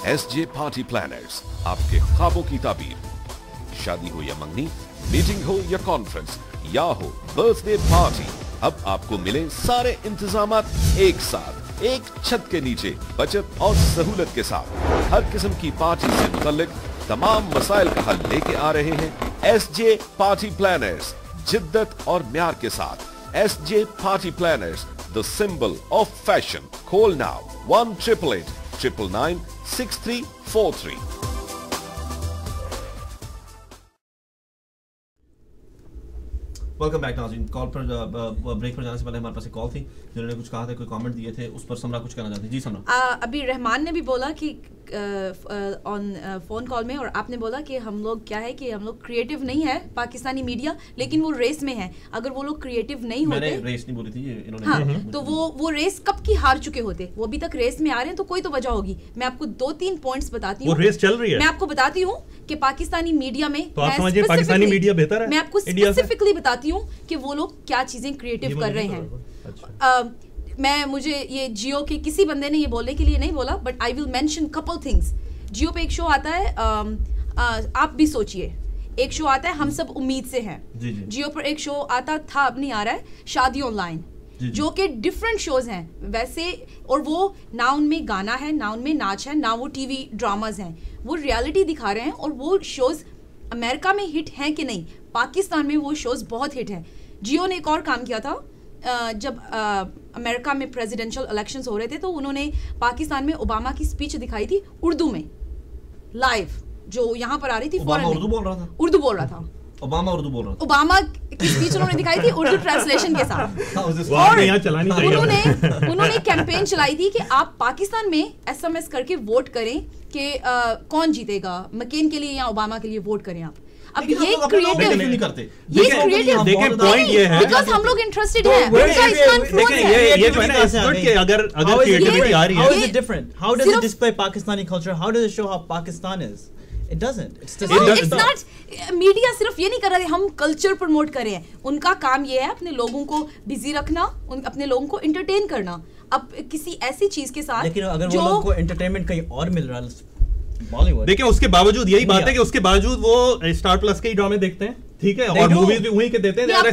SJ party planners, आपके ख्वाबों की ताबीर। शादी हो या मंगनी, मीटिंग हो या कॉन्फ्रेंस, या हो बर्थडे पार्टी, अब आपको मिले सारे इंतजामात एक साथ, एक छत के नीचे, बचत और सहूलत के साथ। हर किस्म की पार्टी से मुतल्लिक तमाम मसाइल का हल लेके आ रहे हैं SJ पार्टी प्लानर्स, जिद्दत और म्यार के साथ। SJ party planners, the symbol of fashion. Call now 1-888-999-6343. Welcome back नाज़रीन। कॉल पर ब्रेक पर जाने से पहले हमारे पास एक कॉल थी जिन्होंने कुछ कहा था, कोई कमेंट दिए थे, उस पर समरा कुछ कहना चाहते हैं। जी समरा। अभी रहमान ने भी बोला कि ऑन फोन कॉल में, और आपने बोला कि हम लोग क्या है कि हम लोग क्रिएटिव नहीं है पाकिस्तानी मीडिया, लेकिन वो रेस में है। अगर वो लोग क्रिएटिव नहीं होते, मैंने रेस नहीं बोली थी ये इन्होंने, हाँ, तो वो रेस कब की हार चुके होते। वो अभी तक रेस में आ रहे हैं तो कोई तो वजह होगी। मैं आपको 2-3 पॉइंट्स बताती हूँ। वो रेस चल रही है। मैं आपको बताती हूँ कि पाकिस्तानी मीडिया में, तो आप समझिए पाकिस्तानी मीडिया बेहतर है। मैं आपको स्पेसिफिकली बताती हूँ कि वो लोग क्या चीजें क्रिएटिव कर रहे हैं। मुझे ये जियो के किसी बंदे ने ये बोलने के लिए नहीं बोला, but I will mention couple things. Geo पे एक शो आता है, आप भी सोचिए, एक शो आता है हम सब उम्मीद से हैं। जियो पर एक शो आता था, अब नहीं आ रहा है, शादी ऑनलाइन, जो कि डिफरेंट शोज हैं वैसे, और वो ना उनमें गाना है, ना उनमें नाच है, ना वो टीवी ड्रामाज हैं, वो रियलिटी दिखा रहे हैं। और वो शोज अमेरिका में हिट हैं कि नहीं, पाकिस्तान में वो शोज बहुत हिट हैं। जियो ने एक और काम किया था, जब अमेरिका में प्रेसिडेंशियल इलेक्शंस हो रहे थे तो उन्होंने पाकिस्तान में ओबामा की स्पीच दिखाई थी उर्दू में लाइव, जो यहाँ पर आ रही थी। ओबामा उर्दू बोल रहा था। उर्दू बोल रहा था। ओबामा उर्दू बोल रहा था। ओबामा की स्पीच उन्होंने दिखाई थी उर्दू ट्रांसलेशन के साथ। और उन्होंने कैंपेन चलाई थी कि आप पाकिस्तान में SMS करके वोट करें कि कौन जीतेगा, मकेन के लिए या ओबामा के लिए वोट करें आप। अब ये क्रिएटिव नहीं करते, ये क्रिएटिव, देखिए पॉइंट ये है बिकॉज़ हम लोग इंटरेस्टेड हैं। देखिए ये जो है ना, कि अगर क्रिएटिविटी आ रही है, how is it different? How does it display Pakistani culture? How does it show how Pakistan is? It doesn't. It's not. Media सिर्फ ये नहीं कर रहे, हम कल्चर प्रमोट कर रहे हैं। उनका काम ये है अपने लोगों को बिजी रखना, अपने लोगों को एंटरटेन करना। अब किसी ऐसी चीज के साथ, लेकिन अगर वो लोगों को एंटरटेनमेंट कहीं और मिल रहा है, बॉलीवुड, देखिए उसके बावजूद यही बात है कि उसके बावजूद वो स्टार प्लस के ही ड्रामे देखते हैं, ठीक है, और मूवीज भी वहीं के देते हैं। Your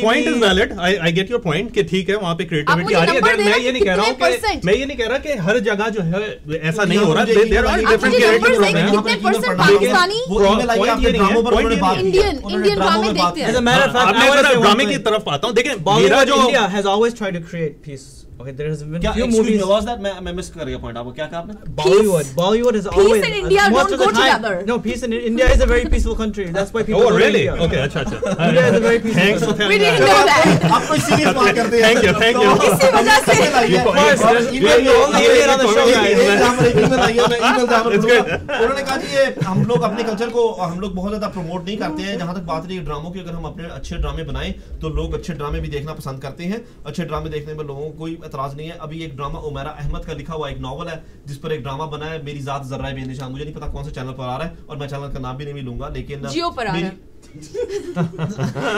point is valid, I get your point कि ठीक है वहां पे क्रिएटिविटी आ रही है। मैं ये नहीं कह रहा हूं कि हर जगह जो है ऐसा नहीं हो रहा। There are different creative program. Indian ड्रामे देखते हैं। As a matter of fact, मैं ड्रामे की तरफ आता हूं। देखिए मेरा जो India has always tried to create peace. Okay, there has been few movies. Was that मैं मिस कर गया पॉइंट आपको, क्या कहा आपने? Bollywood is always peace in India don't go together. No, peace in India is a very peaceful country. That's why people. Oh really? Okay, अच्छा। India is a very peaceful. Thanks for we didn't know that. आप कोई serious बात करते हैं। Thank you. इसी वजह से उन्होंने कहा कि ये हम लोग अपने कल्चर को हम लोग बहुत ज्यादा प्रमोट नहीं करते हैं। जहां तक बात रही ड्रामों की, अगर हम अपने अच्छे ड्रामे बनाएं तो लोग अच्छे ड्रामे भी देखना पसंद करते हैं। अच्छे ड्रामे देखने में लोगों को कोई एतराज नहीं है। अभी एक ड्रामा उमैरा अहमद का लिखा हुआ एक नॉवल है जिस पर एक ड्रामा बना है, मेरी जात जर्रा बेनिशान, मुझे नहीं पता कौन से चैनल पर आ रहा है और मैं चैनल का नाम भी नहीं लूंगा, लेकिन जियो पर आ रहा है।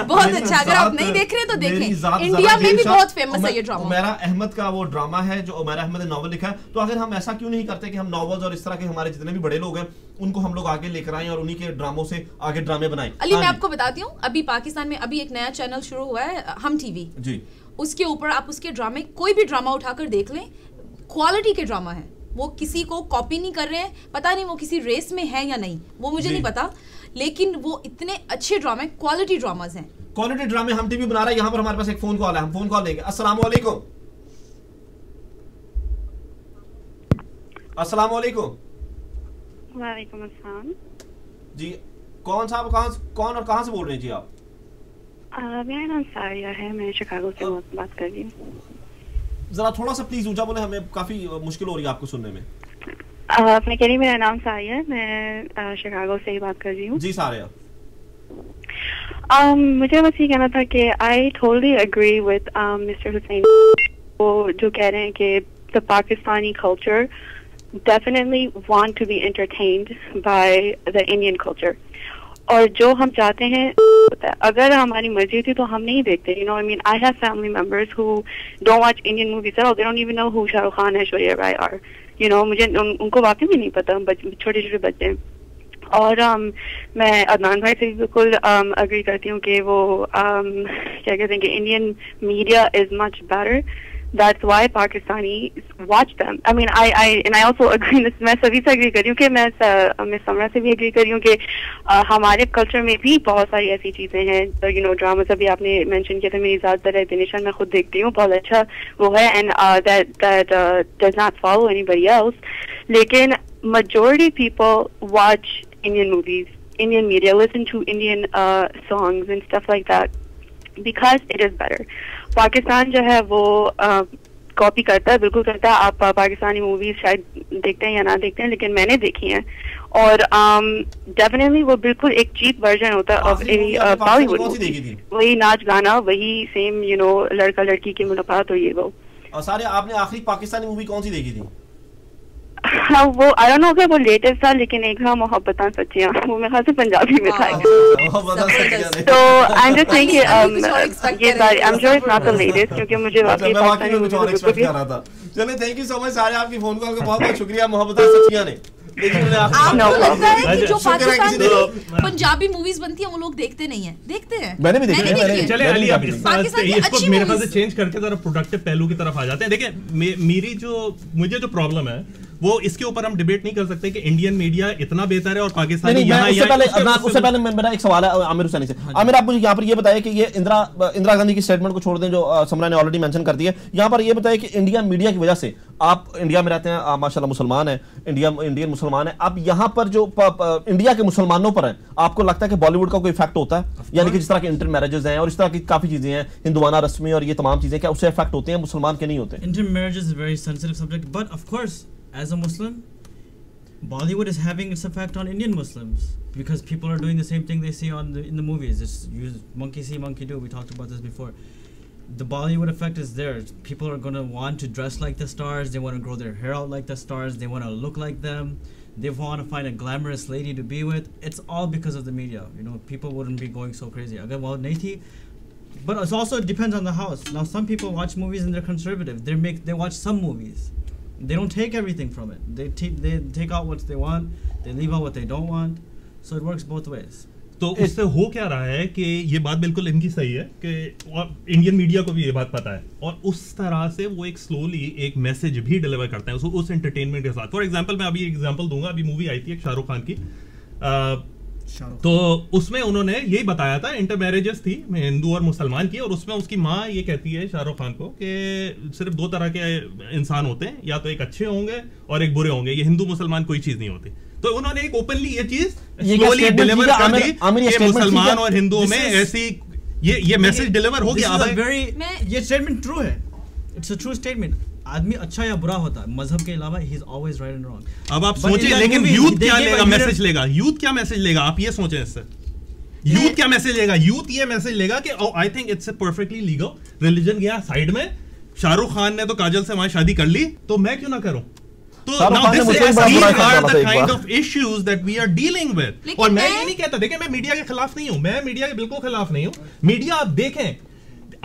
बहुत अच्छा, अगर आप नहीं देख रहे तो देखें। इंडिया में भी बहुत फेमस है ये ड्रामा। उमैरा अहमद का वो ड्रामा है जो उमैरा अहमद ने नॉवल लिखा है। तो अगर हम ऐसा क्यों नहीं करते कि हम नॉवेल्स और इस तरह के हमारे जितने भी बड़े लोग हैं उनको हम लोग आगे लेकर आएं और उन्हीं के ड्रामों से आगे ड्रामे बनाएं। अली मैं आपको बताती हूँ, अभी पाकिस्तान में अभी एक नया चैनल शुरू हुआ है, हम टीवी जी। उसके ऊपर आप उसके ड्रामे, कोई भी ड्रामा उठाकर देख लें, क्वालिटी के ड्रामा है। वो किसी को कॉपी नहीं कर रहे हैं, पता नहीं वो किसी रेस में है या नहीं, वो मुझे नहीं पता, लेकिन वो इतने अच्छे ड्रामे, क्वालिटी ड्रामास हैं। क्वालिटी ड्रामे हम टीवी बना रहा है। यहाँ पर हमारे पास एक फोन कॉल है, हम फोन कॉल लेंगे। अस्सलाम वालेकुम। अस्सलाम वालेकुम। वालेकुम अस्सलाम जी। कौन साहब, कौन और कहाँ से बोल रहे हैं जी आप? मेरा नाम सारिया है, मैं शिकागो से बात कर रही हूँ। जरा थोड़ा सा प्लीज ऊंचा बोले, हमें काफी मुश्किल हो रही है आपको सुनने में। मैं कह रही, मेरा नाम सारिया है, मैं शिकागो से ही बात कर रही हूँ। जी सारिया। मुझे बस ये कहना था कि I totally agree with mister Hussain, वो जो कह रहे हैं कि the Pakistani culture definitely want to be entertained by the Indian culture. और जो हम चाहते हैं होता है। अगर हमारी मर्जी थी तो हम नहीं देखते, you know, I mean, I have family members who don't watch Indian movies at all. They don't even know who Shahrukh Khan है, Aishwarya Rai are, you know, मुझे उनको वाकई में नहीं पता, छोटे छोटे बच्चे। और मैं अदनान भाई से बिल्कुल अग्री करती हूँ कि वो क्या कहते हैं कि Indian media is much better. That's why Pakistanis watch them. I mean, I also agree. मैं सभी से agree कर रही हूँ कि मैं मिस समरा से भी agree कर रही हूँ कि हमारे कल्चर में भी बहुत सारी ऐसी चीजें हैं. तो you know, ड्रामा अभी आपने मेंशन किया था, मेरी ज़्यादातर रेटिनेशन मैं खुद देखती हूँ, बहुत अच्छा वो है, and that does not follow anybody else. लेकिन majority people watch Indian movies, Indian media, listen to Indian songs and stuff like that because it is better. Pakistan जो है वो कॉपी करता है, बिल्कुल करता है. आप पाकिस्तानी मूवीज शायद देखते हैं या ना देखते हैं, लेकिन मैंने देखी हैं और डेफिनेटली वो बिल्कुल एक चीप वर्जन होता है ऑफ बॉलीवुड. वही नाच गाना, वही सेम यू नो लड़का लड़की की मुलाकात और ये वो. और सारे आपने आखिरी पाकिस्तानी मूवी कौन सी देखी थी? हाँ वो आई डोंट नो कि वो लेटेस्ट था, लेकिन एक था मोहब्बतां सच्चियां, वो मेरे ख्याल से पंजाबी में था. तो आई एम जस्ट सेइंग कि ये सारी I am sure it's not the latest, क्योंकि मुझे वाकई पाकिस्तानी कुछ और एक्सपेक्ट कर रहा था. चलिए थैंक यू सो मच सारे, आपकी फोन कॉल का बहुत बहुत शुक्रिया. मोहब्बतां सच्चियां ने आपको लगता है कि जो पाकिस्तान में पंजाबी मूवीज बनती हैं वो लोग देखते नहीं हैं? देखते हैं. मैंने भी देखी है. चले अली अब इसको मेरे ख्याल से चेंज करके जरा प्रोडक्टिव पहलू की तरफ आ जाते हैं. देखिए मुझे जो प्रॉब्लम है वो इसके ऊपर हम डिबेट नहीं कर सकते कि इंडियन मीडिया इतना बेहतर है और पाकिस्तान उससे पहले मेरा एक सवाल है आमिर हुसैनी से. आमिर आप मुझे यहाँ पर ये बताइए कि ये इंदिरा गांधी की स्टेटमेंट को छोड़ दें जो समरा ने ऑलरेडी मेंशन कर दी है. यहाँ पर ये बताइए कि इंडियन मीडिया की वजह से, आप इंडिया में रहते हैं, आप माशाल्लाह मुसलमान हैं, इंडियन मुसलमान है, अब यहाँ पर जो इंडिया के मुसलमानों पर है, आपको लगता है कि बॉलीवुड का कोई इफेक्ट होता है? यानी कि जिस तरह के इंटर मैरिजेस हैं और इस तरह की काफी चीजें हैं, हिंदुआना रस्में और ये तमाम चीजें, क्या उससे इफेक्ट होते हैं, मुसलमान के नहीं होते? Inter marriages is very sensitive subject, but of course as a Muslim, Bollywood is having its effect on Indian Muslims because people are doing the same thing they see in the movies. It's monkey see, monkey do. We talked about this before. The Bollywood effect is there. People are going to want to dress like the stars. They want to grow their hair out like the stars. They want to look like them. They want to find a glamorous lady to be with. It's all because of the media. You know, people wouldn't be going so crazy. Again, well, Nathi, but it also depends on the house. Now, some people watch movies and they're conservative. They watch some movies. They don't take everything from it. They take out what they want. They leave out what they don't want. So it works both ways. तो इससे हो क्या रहा है कि ये बात बिल्कुल इनकी सही है कि इंडियन मीडिया को भी ये बात पता है और उस तरह से वो एक स्लोली एक मैसेज भी डिलीवर करते हैं उस एंटरटेनमेंट के साथ. फॉर एग्जांपल मैं अभी एग्जांपल दूंगा. अभी मूवी आई थी एक शाहरुख खान की, तो उसमें उन्होंने यही बताया था, इंटर मैरिजेस थी हिंदू और मुसलमान की, और उसमें उसकी माँ ये कहती है शाहरुख खान को कि सिर्फ दो तरह के इंसान होते हैं, या तो एक अच्छे होंगे और एक बुरे होंगे, ये हिंदू मुसलमान कोई चीज नहीं होती. तो उन्होंने एक ओपनली ये चीज स्लोली डिलीवर कर दी कि मुसलमान और हिंदुओं में ऐसी ये मैसेज डिलीवर हो गया. ये स्टेटमेंट ट्रू है. It's a true statement. आदमी अच्छा या बुरा होता है मजहब के अलावा, he is always right and wrong. अब आप सोचिए, लेकिन यूथ क्या लेगा, मैसेज लेगा, यूथ क्या मैसेज लेगा, आप ये सोचें. इससे यूथ क्या मैसेज लेगा? यूथ ये मैसेज लेगा कि I think it's a perfectly legal. Religion गया साइड में, शाहरुख खान ने तो काजल से वहां शादी कर ली, तो मैं क्यों ना करूं? तो now these are the kind of issues that we are dealing with. और मैं ये नहीं कहता, देखिए मैं मीडिया के खिलाफ नहीं हूं, मैं मीडिया के बिल्कुल खिलाफ नहीं हूं. मीडिया आप देखें,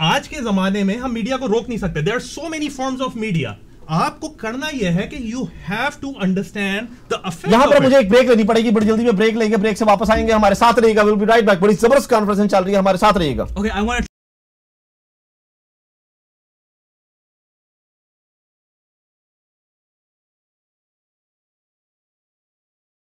आज के जमाने में हम मीडिया को रोक नहीं सकते. There are so many forms of media. आपको करना यह है कि you have to understand the affect. यहां पर मुझे एक ब्रेक लेनी पड़ेगी, बड़ी जल्दी में ब्रेक लेंगे, ब्रेक से वापस आएंगे. हमारे साथ रहिएगा, विल बी राइट बैक. बड़ी जबरदस्त कॉन्फ्रेंस चल रही है, हमारे साथ रहिएगा. Okay, I want